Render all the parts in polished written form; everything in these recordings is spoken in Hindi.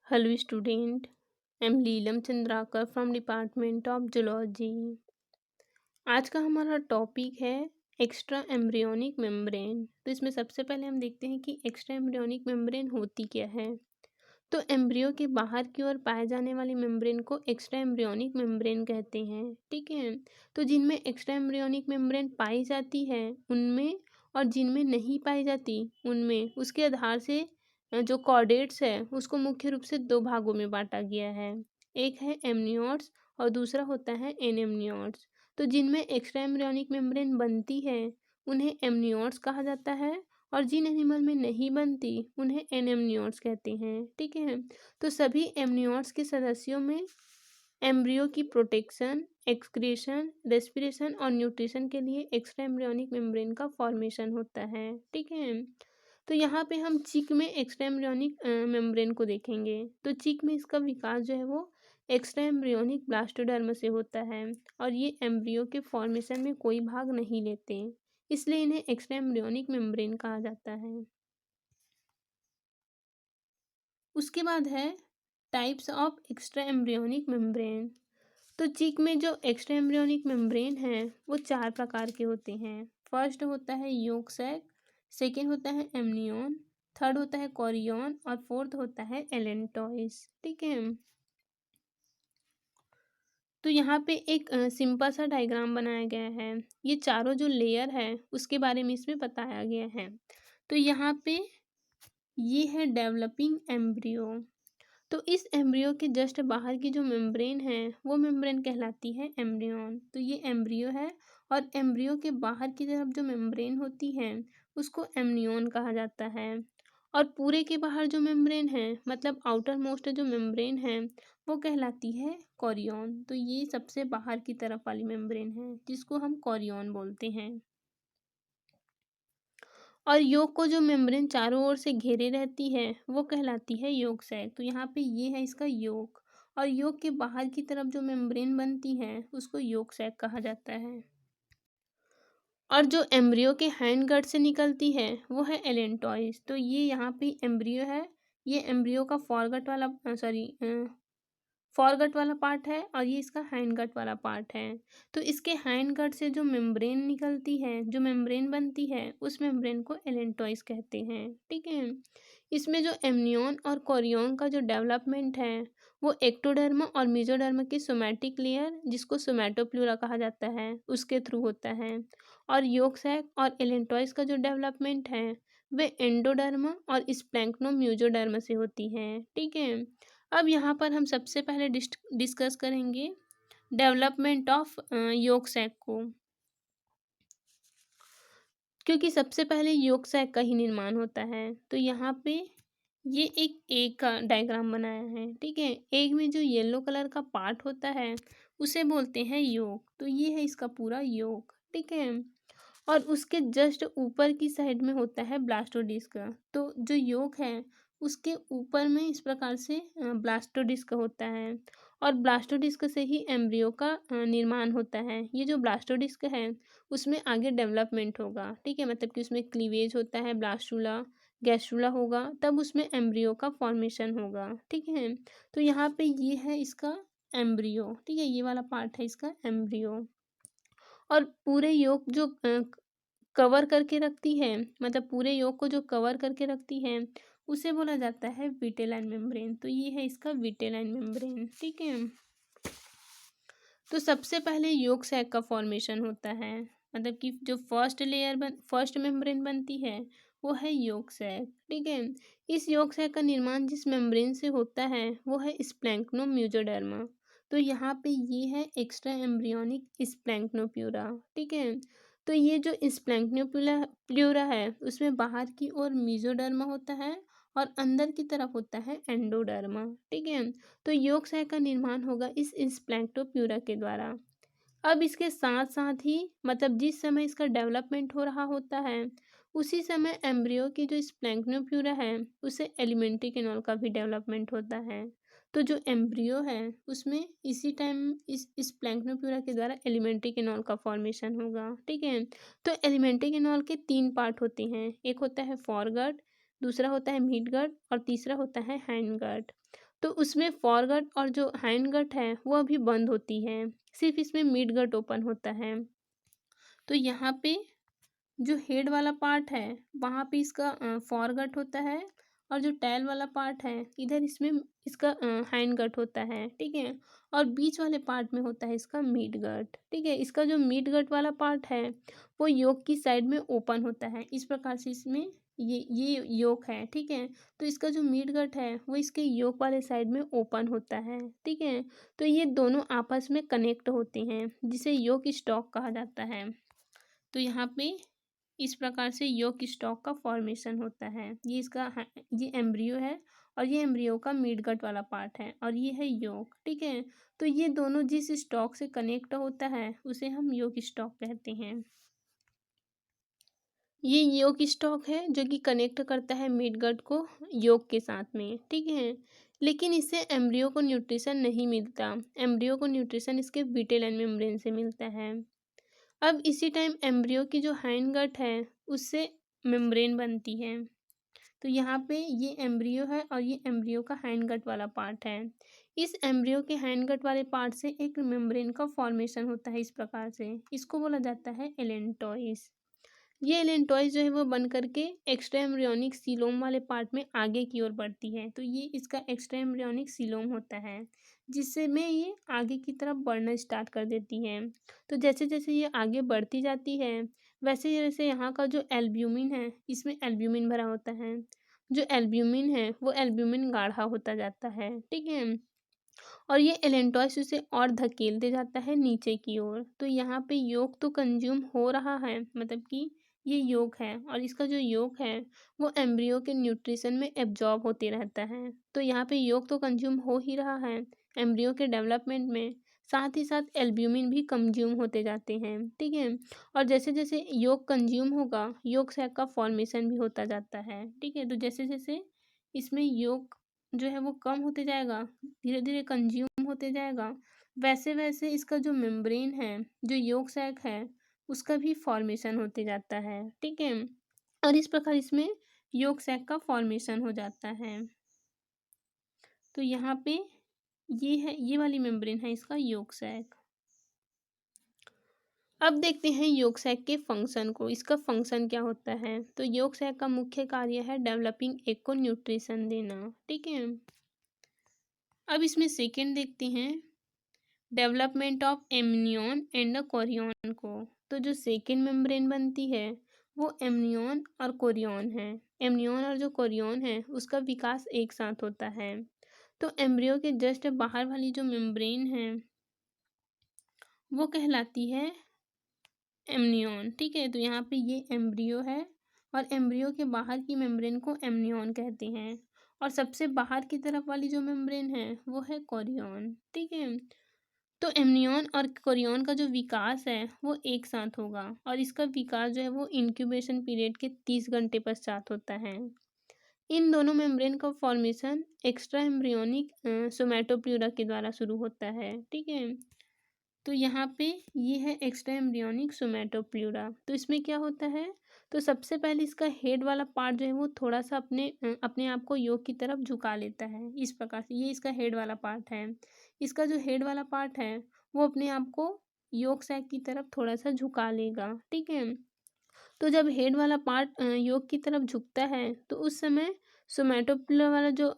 Hello student, I'm Leelam Chandrakar from Department of Zoology। आज का हमारा टॉपिक है एक्स्ट्रा एम्ब्रियोनिक मेम्ब्रेन। तो इसमें सबसे पहले हम देखते हैं कि एक्स्ट्रा एम्ब्रियोनिक मेम्ब्रेन होती क्या है। तो एम्ब्रियो के बाहर की ओर पाए जाने वाली मेम्ब्रेन को एक्स्ट्रा एम्ब्रियोनिक मेम्ब्रेन कहते हैं। ठीक है। तो जिनमें एक्स्ट्रा एम्ब्रियोनिक मेम्ब्रेन पाई जाती है उनमें और जिनमें नहीं पाई जाती उनमें उसके आधार से जो कॉर्डेट्स है उसको मुख्य रूप से दो भागों में बांटा गया है। एक है एमनियोट्स और दूसरा होता है एनेमनियोट्स। तो जिनमें एक्स्ट्रा एम्ब्रियोनिक मेम्ब्रेन बनती है उन्हें एमनियोट्स कहा जाता है और जिन एनिमल में नहीं बनती उन्हें एनेमनियोट्स कहते हैं। ठीक है। तो सभी एमनियोट्स के सदस्यों में एम्ब्रियो की प्रोटेक्शन, एक्सक्रीशन, रेस्पिरेशन और न्यूट्रिशन के लिए एक्स्ट्रा एम्ब्रियोनिक मेम्ब्रेन का फॉर्मेशन होता है। ठीक है। तो यहाँ पे हम चीक में एक्स्ट्रा एम्ब्रियोनिक मेम्ब्रेन को देखेंगे। तो चीक में इसका विकास जो है वो एक्स्ट्रा एम्ब्रियोनिक ब्लास्टोडर्म से होता है और ये एम्ब्रियो के फॉर्मेशन में कोई भाग नहीं लेते, इसलिए इन्हें एक्स्ट्रा एम्ब्रियोनिक मेम्ब्रेन कहा जाता है। उसके बाद है types of extra embryonic membrane. तो चीक में जो एक्स्ट्रा एम्ब्रियोनिक मेम्ब्रेन है वो चार प्रकार के होते हैं। फर्स्ट होता है योक सैक, सेकेंड होता है एमनियन, थर्ड होता है कोरियन और फोर्थ होता है एलेंटॉइस। ठीक है। तो यहाँ पे एक सिंपल सा डायग्राम बनाया गया है। ये चारों जो लेयर है उसके बारे में इसमें बताया गया है। तो यहाँ पे ये है डेवलपिंग एम्ब्रियो। तो इस एम्ब्रियो के जस्ट बाहर की जो मेम्ब्रेन है वो मेम्ब्रेन कहलाती है एम्ब्रियोन। तो ये एम्ब्रियो है और एम्ब्रियो के बाहर की तरफ जो मेम्ब्रेन होती है उसको एमनियोन कहा जाता है। और पूरे के बाहर जो मेम्ब्रेन है मतलब आउटर मोस्ट जो मेम्ब्रेन है वो कहलाती है कोरियन। तो ये सबसे बाहर की तरफ वाली मेम्ब्रेन है जिसको हम कोरियन बोलते हैं। और योक को जो मेम्ब्रेन चारों ओर से घेरे रहती है वो कहलाती है योक सैक। तो यहाँ पे ये है इसका योक और योक के बाहर की तरफ जो मेम्ब्रेन बनती है उसको योक सैक कहा जाता है। और जो एम्ब्रियो के हैंड गट से निकलती है वो है एलेंटॉइस। तो ये यहाँ पे एम्ब्रियो है, ये एम्ब्रियो का फॉरगट वाला फॉरगट वाला पार्ट है और ये इसका हैंड गट वाला पार्ट है। तो इसके हैंड गट से जो मेम्ब्रेन निकलती है, जो मेम्ब्रेन बनती है उस मेम्ब्रेन को एलेंटॉइस कहते हैं। ठीक है। इसमें जो एमनियन और कोरियन का जो डेवलपमेंट है वो एक्टोडर्म और मेसोडर्म के सोमैटिक लेयर जिसको सोमैटोप्लूरा कहा जाता है उसके थ्रू होता है। और योक सैक और एलेंटॉइस का जो डेवलपमेंट है वे एंडोडर्म और स्प्लैंक्नो म्यूजोडर्म से होती है। ठीक है। अब यहाँ पर हम सबसे पहले डिस्कस करेंगे डेवलपमेंट ऑफ योक सैक को, क्योंकि सबसे पहले योक सैक का ही निर्माण होता है। तो यहाँ पे ये एक एग का डायग्राम बनाया है। ठीक है। एग में जो येलो कलर का पार्ट होता है उसे बोलते हैं योक। तो ये है इसका पूरा योक। ठीक है। और उसके जस्ट ऊपर की साइड में होता है ब्लास्टोडिस्क। तो जो योक है उसके ऊपर में इस प्रकार से ब्लास्टोडिस्क होता है और ब्लास्टोडिस्क से ही एम्ब्रियो का निर्माण होता है। ये जो ब्लास्टोडिस्क है उसमें आगे डेवलपमेंट होगा। ठीक है। मतलब कि उसमें क्लीवेज होता है, ब्लास्टूला गैस्ट्रूला होगा, तब उसमें एम्ब्रियो का फॉर्मेशन होगा। ठीक है। तो यहाँ पे ये है इसका एम्ब्रियो। ठीक है। ये वाला पार्ट है इसका एम्ब्रियो। और पूरे योग जो कवर करके रखती है, मतलब पूरे योग को जो कवर करके रखती है उसे बोला जाता है विटेलाइन मेम्ब्रेन। तो ये है इसका विटेलाइन मेम्ब्रेन। ठीक है। तो सबसे पहले योग सैक का फॉर्मेशन होता है, मतलब कि जो फर्स्ट मेम्ब्रेन बनती है वो है योग सैक। ठीक है। इस योग सैक का निर्माण जिस मेम्ब्रेन से होता है वो है स्प्लैंक्नो म्यूजोडर्मा। तो यहाँ पे ये है एक्स्ट्रा एम्ब्रियोनिक स्प्लैंक्नोप्यूरा। ठीक है। तो ये जो स्प्लैंक्नोप्यूरा है उसमें बाहर की ओर मेसोडर्मा होता है और अंदर की तरफ होता है एंडोडर्मा। ठीक है। तो योग सैक का निर्माण होगा इस स्प्लैंक्टोप्यूरा के द्वारा। अब इसके साथ साथ ही मतलब जिस समय इसका डेवलपमेंट हो रहा होता है उसी समय एम्ब्रियो की जो स्प्लैंक्टोप्यूरा है उसे एलिमेंट्री कैनाल का भी डेवलपमेंट होता है। तो जो एम्ब्रियो है उसमें इसी टाइम इस स्प्लैंक्टोप्यूरा के द्वारा एलिमेंट्री कैनाल का फॉर्मेशन होगा। ठीक है। तो एलिमेंट्री कैनाल के तीन पार्ट होते हैं, एक होता है फॉरगट, दूसरा होता है मिडगट और तीसरा होता है हैंडगट। तो उसमें फॉरगट और जो हाइंडगट है वो अभी बंद होती है, सिर्फ इसमें मिडगट ओपन होता है। तो यहाँ पे जो हेड वाला पार्ट है वहाँ पे इसका फॉरगट होता है, और जो टेल वाला पार्ट है इधर इसमें इसका हाइंड गट होता है, ठीक है। और बीच वाले पार्ट में होता है इसका मिड गट, ठीक है। इसका जो मिड गट वाला पार्ट है वो योक की साइड में ओपन होता है, इस प्रकार से इसमें ये योक है, ठीक है। तो इसका जो मिड गट है वो इसके योक वाले साइड में ओपन होता है, ठीक है। तो ये दोनों आपस में कनेक्ट होते हैं जिसे योक स्टॉक कहा जाता है। तो यहाँ पे इस प्रकार से योक स्टॉक का फॉर्मेशन होता है। ये इसका ये एम्ब्रियो है, और ये एम्ब्रियो का मिडगट वाला पार्ट है, और ये है योक, ठीक है। तो ये दोनों जिस स्टॉक से कनेक्ट होता है उसे हम योक स्टॉक कहते हैं। ये योक स्टॉक है जो कि कनेक्ट करता है मिडगट को योक के साथ में, ठीक है। लेकिन इससे एम्ब्रियो को न्यूट्रिशन नहीं मिलता, एम्ब्रियो को न्यूट्रिशन इसके विटेल एंड मेम्ब्रेन से मिलता है। अब इसी टाइम एम्ब्रियो की जो हाइंड गट है उससे मेम्ब्रेन बनती है। तो यहाँ पे ये एम्ब्रियो है और ये एम्ब्रियो का हाइंड गट वाला पार्ट है। इस एम्ब्रियो के हाइंड गट वाले पार्ट से एक मेम्ब्रेन का फॉर्मेशन होता है इस प्रकार से, इसको बोला जाता है एलेंटॉइस। ये एलेंटॉइस जो है वो बन करके एक्स्ट्रा एम्ब्रियोनिक सीलोम वाले पार्ट में आगे की ओर बढ़ती है। तो ये इसका एक्स्ट्रा एम्ब्रियोनिक सीलोम होता है जिससे में ये आगे की तरफ बढ़ना स्टार्ट कर देती है। तो जैसे जैसे ये आगे बढ़ती जाती है वैसे वैसे यहाँ का जो एल्ब्यूमिन है इसमें एल्ब्यूमिन भरा होता है। जो एल्ब्यूमिन है वो एल्ब्यूमिन गाढ़ा होता जाता है, ठीक है। और ये एलेंटॉइस उसे और धकेलते जाता है नीचे की ओर। तो यहाँ पे योग तो कंज्यूम हो रहा है, मतलब कि ये योग है, और इसका जो योग है वो एम्ब्रियो के न्यूट्रिशन में एब्जॉर्ब होते रहता है। तो यहाँ पे योग तो कंज्यूम हो ही रहा है एम्ब्रियो के डेवलपमेंट में, साथ ही साथ एल्ब्यूमिन भी कंज्यूम होते जाते हैं, ठीक है। और जैसे जैसे योग कंज्यूम होगा योग सैक का फॉर्मेशन भी होता जाता है, ठीक है। तो जैसे जैसे इसमें योग जो है वो कम होते जाएगा, धीरे धीरे कंज्यूम होते जाएगा, वैसे वैसे इसका जो मेम्ब्रेन है जो योक सैक है उसका भी फॉर्मेशन होते जाता है, ठीक है। और इस प्रकार इसमें योक सैक का फॉर्मेशन हो जाता है। तो यहाँ पे ये है, ये वाली मेम्ब्रेन है इसका योक सैक। अब देखते हैं योक सैक के फंक्शन को, इसका फंक्शन क्या होता है। तो योक सैक का मुख्य कार्य है डेवलपिंग एग को न्यूट्रिशन देना, ठीक है। अब इसमें सेकेंड देखते हैं development of amnion and Korean को। तो जो सेकेंड मेम्ब्रेन बनती है वो एमनियन और कोरियन है। एमनियन और जो कोरियन है उसका विकास एक साथ होता है। तो एम्ब्रियो के जस्ट बाहर वाली जो मेम्ब्रेन है वो कहलाती है एमनियन, ठीक है। तो यहाँ पे ये एम्ब्रियो है और एम्ब्रियो के बाहर की मेम्ब्रेन को एमनियन कहते हैं, और सबसे बाहर की तरफ वाली जो मेम्ब्रेन है वो है कोरियन, ठीक है। तो एमनियन और कोरियन का जो विकास है वो एक साथ होगा, और इसका विकास जो है वो इंक्यूबेशन पीरियड के 30 घंटे पश्चात होता है। इन दोनों मेम्ब्रेन का फॉर्मेशन एक्स्ट्रा एम्ब्रियोनिक सोमैटोप्यूरा के द्वारा शुरू होता है, ठीक है। तो यहाँ पे ये है एक्स्ट्रा एम्ब्रियोनिक सोमैटोप्यूरा। तो इसमें क्या होता है, तो सबसे पहले इसका हेड वाला पार्ट जो है वो थोड़ा सा अपने आप को योग की तरफ झुका लेता है, इस प्रकार से। ये इसका हेड वाला पार्ट है। इसका जो हेड वाला पार्ट है वो अपने आप को योग सैक की तरफ थोड़ा सा झुका लेगा, ठीक है। तो जब हेड वाला पार्ट योग की तरफ झुकता है तो उस समय सोमैटोप्यूरा वाला जो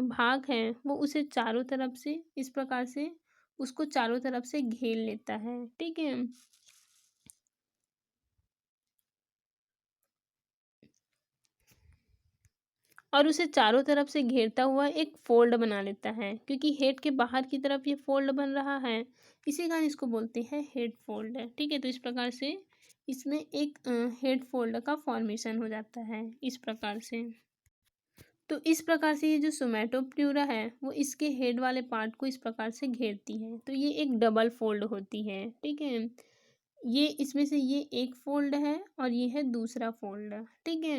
भाग है वो उसे चारों तरफ से इस प्रकार से उसको चारों तरफ से घेर लेता है, ठीक है। और उसे चारों तरफ से घेरता हुआ एक फोल्ड बना लेता है, क्योंकि हेड के बाहर की तरफ ये फोल्ड बन रहा है, इसी कारण इसको बोलते हैं हेड फोल्ड, ठीक है। तो इस प्रकार से इसमें एक हेड फोल्ड का फॉर्मेशन हो जाता है इस प्रकार से। तो इस प्रकार से ये जो सोमैटोप्यूरा है वो इसके हेड वाले पार्ट को इस प्रकार से घेरती है। तो ये एक डबल फोल्ड होती है, ठीक है। ये इसमें से ये एक फोल्ड है और ये है दूसरा फोल्ड, ठीक है।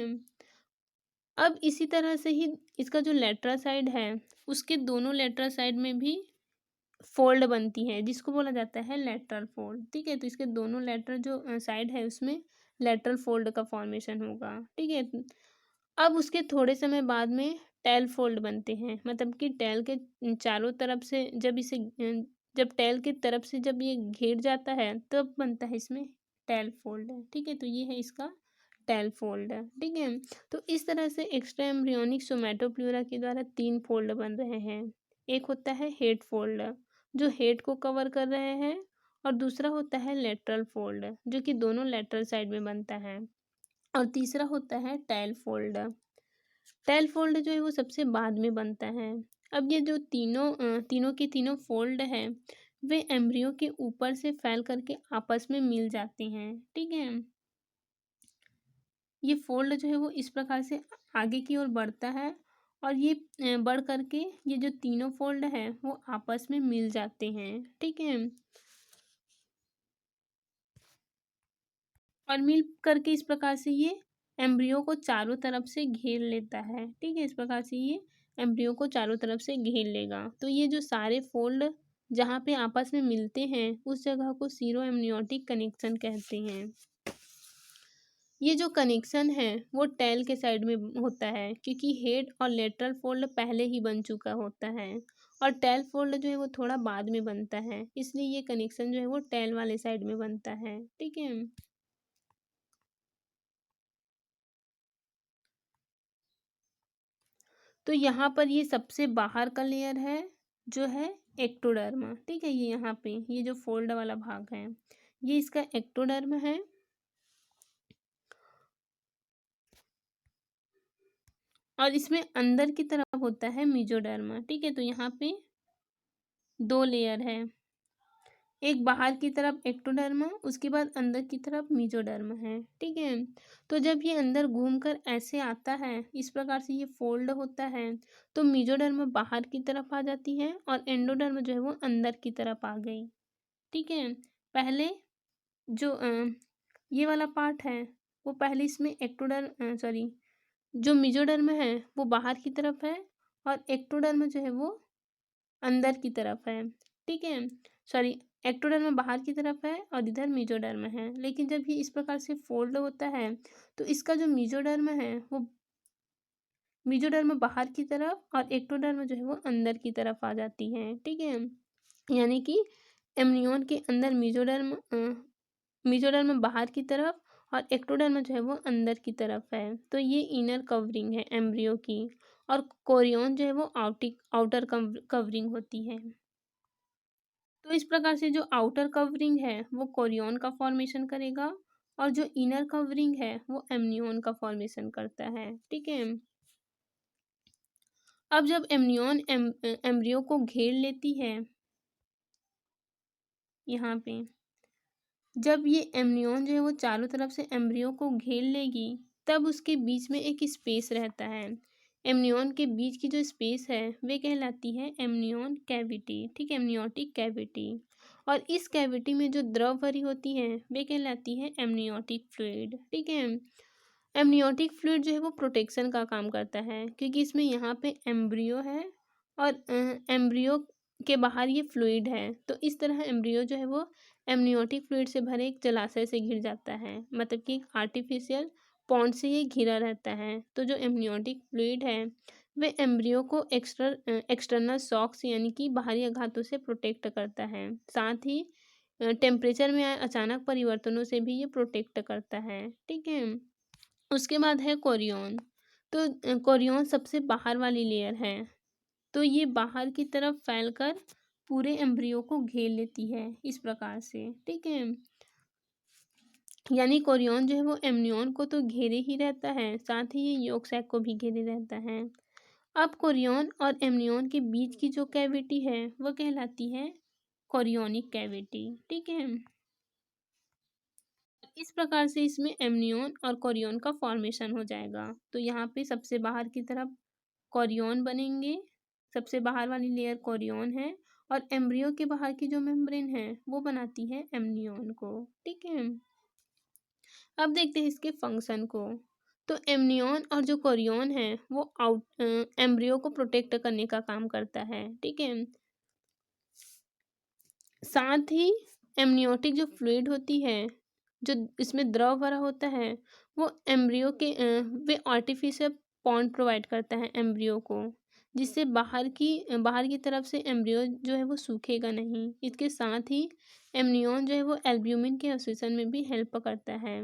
अब इसी तरह से ही इसका जो लेटरल साइड है उसके दोनों लेटरल साइड में भी फोल्ड बनती है जिसको बोला जाता है लेटरल फोल्ड, ठीक है। तो इसके दोनों लेटरल जो साइड है उसमें लेटरल फोल्ड का फॉर्मेशन होगा, ठीक है। अब उसके थोड़े समय बाद में टेल फोल्ड बनते हैं, मतलब कि टेल के चारों तरफ से जब इसे जब टेल की तरफ से जब ये घेर जाता है तब बनता है इसमें टेल फोल्ड। ठीक है, तो ये है इसका टेल फोल्ड। ठीक है, तो इस तरह से एक्स्ट्रा एम्ब्रियोनिक सोमैटोप्लूरा के द्वारा 3 फोल्ड बन रहे हैं। एक होता है हेड फोल्ड जो हेड को कवर कर रहे हैं, और दूसरा होता है लेटरल फोल्ड जो कि दोनों लेटरल साइड में बनता है, और तीसरा होता है टेल फोल्ड। टेल फोल्ड जो है वो सबसे बाद में बनता है। अब ये जो तीनों के तीनों फोल्ड हैं वे एम्ब्रियो के ऊपर से फैल करके आपस में मिल जाते हैं। ठीक है, ये फोल्ड जो है वो इस प्रकार से आगे की ओर बढ़ता है, और ये बढ़ करके ये जो तीनों फोल्ड है वो आपस में मिल जाते हैं। ठीक है, और मिल करके इस प्रकार से ये एम्ब्रियो को चारों तरफ से घेर लेता है। ठीक है, इस प्रकार से ये एम्ब्रियो को चारों तरफ से घेर लेगा। तो ये जो सारे फोल्ड जहाँ पे आपस में मिलते हैं उस जगह को सीरो एमनियोटिक कनेक्शन कहते हैं। ये जो कनेक्शन है वो टेल के साइड में होता है, क्योंकि हेड और लेटरल फोल्ड पहले ही बन चुका होता है, और टेल फोल्ड जो है वो थोड़ा बाद में बनता है, इसलिए ये कनेक्शन जो है वो टेल वाले साइड में बनता है। ठीक है, तो यहाँ पर ये सबसे बाहर का लेयर है जो है एक्टोडर्म। ठीक है, ये यहाँ पे ये जो फोल्ड वाला भाग है ये इसका एक्टोडर्म है, और इसमें अंदर की तरफ होता है मीजोडर्म। ठीक है, तो यहाँ पे दो लेयर है, एक बाहर की तरफ एक्टोडर्म, उसके बाद अंदर की तरफ मीजोडर्म है। ठीक है, तो जब ये अंदर घूमकर ऐसे आता है इस प्रकार से ये फोल्ड होता है, तो मीजोडर्म बाहर की तरफ आ जाती है और एंडोडर्म जो है वो अंदर की तरफ आ गई। ठीक है, पहले जो ये वाला पार्ट है वो पहले इसमें एक्टोडर्म सॉरी जो मीजोडर्म है वो बाहर की तरफ है, और एक्टोडर्म जो है वो अंदर की तरफ है। ठीक है, सॉरी, एक्टोडर्म बाहर की तरफ है और इधर मीजोडर्म है, लेकिन जब ये इस प्रकार से फोल्ड होता है तो इसका जो मीजोडर्म है वो मीजोडर्म बाहर की तरफ और एक्टोडर्म जो है वो अंदर की तरफ आ जाती है। ठीक है, यानी कि एमनियन के अंदर मीजोडर्म बाहर की तरफ और एक्टोडर्म जो है वो अंदर की तरफ है। तो ये इनर कवरिंग है एम्ब्रियो की, और कोरियन जो है वो आउटर कवरिंग होती है। तो इस प्रकार से जो आउटर कवरिंग है वो कोरियन का फॉर्मेशन करेगा, और जो इनर कवरिंग है वो एमनियन का फॉर्मेशन करता है। ठीक है, अब जब एमनियन एम्ब्रियो को घेर लेती है, यहाँ पे जब ये एमनियन जो है वो चारों तरफ से एम्ब्रियो को घेर लेगी तब उसके बीच में एक स्पेस रहता है। एमनियन के बीच की जो स्पेस है वे कहलाती है एमनियन कैविटी। ठीक है, एमनियोटिक कैविटी, और इस कैविटी में जो द्रव भरी होती है वे कहलाती है एमनियोटिक फ्लूइड। ठीक है, एमनियोटिक फ्लूइड जो है वो प्रोटेक्शन का काम करता है, क्योंकि इसमें यहाँ पे एम्ब्रियो है और एम्ब्रियो के बाहर ये फ्लूइड है, तो इस तरह एम्ब्रियो जो है वो एमनियोटिक फ्लूइड से भरे एक जलाशय से घिर जाता है, मतलब कि एक आर्टिफिशियल पॉन्ड से ये घिरा रहता है। तो जो एमनियोटिक फ्लूइड है वे एम्ब्रियो को एक्सटर्नल शॉक्स यानी कि बाहरी आघातों से प्रोटेक्ट करता है, साथ ही टेम्परेचर में आए अचानक परिवर्तनों से भी ये प्रोटेक्ट करता है। ठीक है, उसके बाद है कोरियन। तो कोरियन सबसे बाहर वाली लेयर है, तो ये बाहर की तरफ फैलकर पूरे एम्ब्रियो को घेर लेती है इस प्रकार से। ठीक है, यानी कोरियन जो है वो एमनियन को तो घेरे ही रहता है, साथ ही ये यॉर्क सैक को भी घेरे रहता है। अब कोरियन और एमनियन के बीच की जो कैविटी है वो कहलाती है कोरियोनिक कैविटी। ठीक है, इस प्रकार से इसमें एमनियन और कोरियन का फॉर्मेशन हो जाएगा। तो यहाँ पे सबसे बाहर की तरफ कोरियन बनेंगे, सबसे बाहर वाली लेयर कोरियन है, और एम्ब्रियो के बाहर की जो मेम्ब्रेन है वो बनाती है एमनियन को। ठीक है, अब देखते हैं इसके फंक्शन को। तो एमनियन और जो कोरियन है वो एम्ब्रियो को प्रोटेक्ट करने का काम करता है। ठीक है, साथ ही एमनियोटिक जो फ्लूइड होती है जो इसमें द्रव भरा होता है वो एम्ब्रियो के वे आर्टिफिशियल पॉन्ड प्रोवाइड करता है एम्ब्रियो को, जिससे बाहर की तरफ से एम्ब्रियो जो है वो सूखेगा नहीं। इसके साथ ही एमनियॉन जो है वो एल्ब्यूमिन के अवशोषण में भी हेल्प करता है,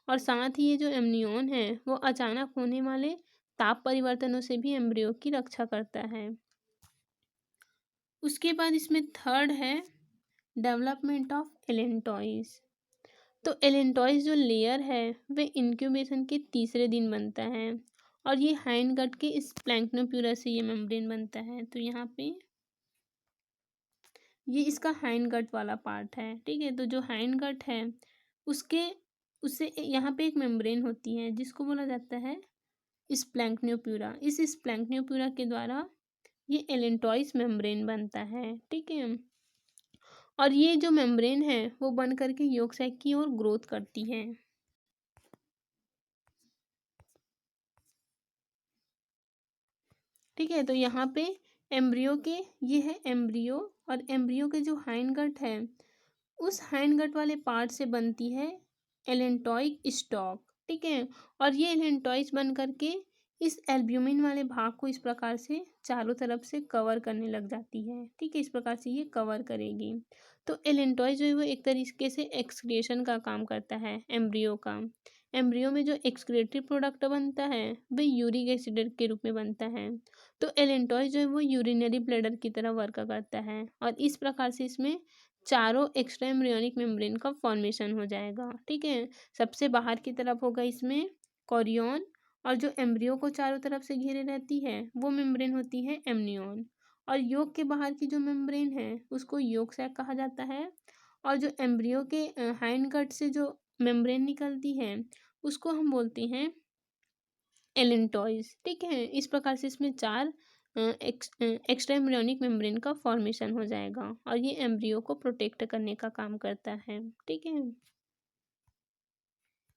और साथ ही ये जो एमनियॉन है वो अचानक होने वाले ताप परिवर्तनों से भी एम्ब्रियो की रक्षा करता है। उसके बाद इसमें थर्ड है डेवलपमेंट ऑफ एलेंटॉइज। तो एलेंटॉइज जो लेयर है वे इंक्यूबेशन के तीसरे दिन बनता है, और ये हाइंड गट के इस प्लैंक्टोप्यूरा से ये मेम्ब्रेन बनता है। तो यहाँ पे ये इसका हाइंड गट वाला पार्ट है, ठीक है। तो जो हाइंड गट है उसके उससे यहाँ पे एक मेम्ब्रेन होती है जिसको बोला जाता है स्प्लैंक्टोप्यूरा। इस स्प्लैंक्टोप्यूरा के द्वारा ये एलेंटॉइस मेम्ब्रेन बनता है, ठीक है। और ये जो मेम्ब्रेन है वो बन करके योक साइक की ओर ग्रोथ करती है। ठीक है, तो यहाँ पे एम्ब्रियो के ये है एम्ब्रियो, और एम्ब्रियो के जो हाइंड गट है उस हाइंड गट वाले पार्ट से बनती है एलेंटॉइक स्टॉक, ठीक है। और ये एलेंटॉइस बन करके इस एल्ब्यूमिन वाले भाग को इस प्रकार से चारों तरफ से कवर करने लग जाती है, ठीक है। इस प्रकार से ये कवर करेगी। तो एलेंटॉइस जो है वो एक तरीके से एक्सक्रिएशन का काम करता है एम्ब्रियो का। एम्ब्रियो में जो एक्सक्रेटरी प्रोडक्ट बनता है वह यूरिक एसिड के रूप में बनता है। तो एलेंटॉइस जो है वो यूरिनरी ब्लैडर की तरह वर्क करता है, और इस प्रकार से इसमें चारों एक्स्ट्रा एम्ब्रियोनिक मेम्ब्रेन का फॉर्मेशन हो जाएगा, ठीक है। सबसे बाहर की तरफ होगा इसमें कोरियन, और जो एम्ब्रियो को चारों तरफ से घेरे रहती है वो मेम्ब्रेन होती है एमनियन। और योक के बाहर की जो मेम्ब्रेन है उसको योक सैक कहा जाता है, और जो एम्ब्रियो के हाइंड गट से जो मेम्ब्रेन निकलती है उसको हम बोलते हैं एलेंटॉइस, ठीक है। इस प्रकार से इसमें चार एक्स्ट्रा एम्ब्रियोनिक मेम्ब्रेन का फॉर्मेशन हो जाएगा, और ये एम्ब्रियो को प्रोटेक्ट करने का काम करता है, ठीक है।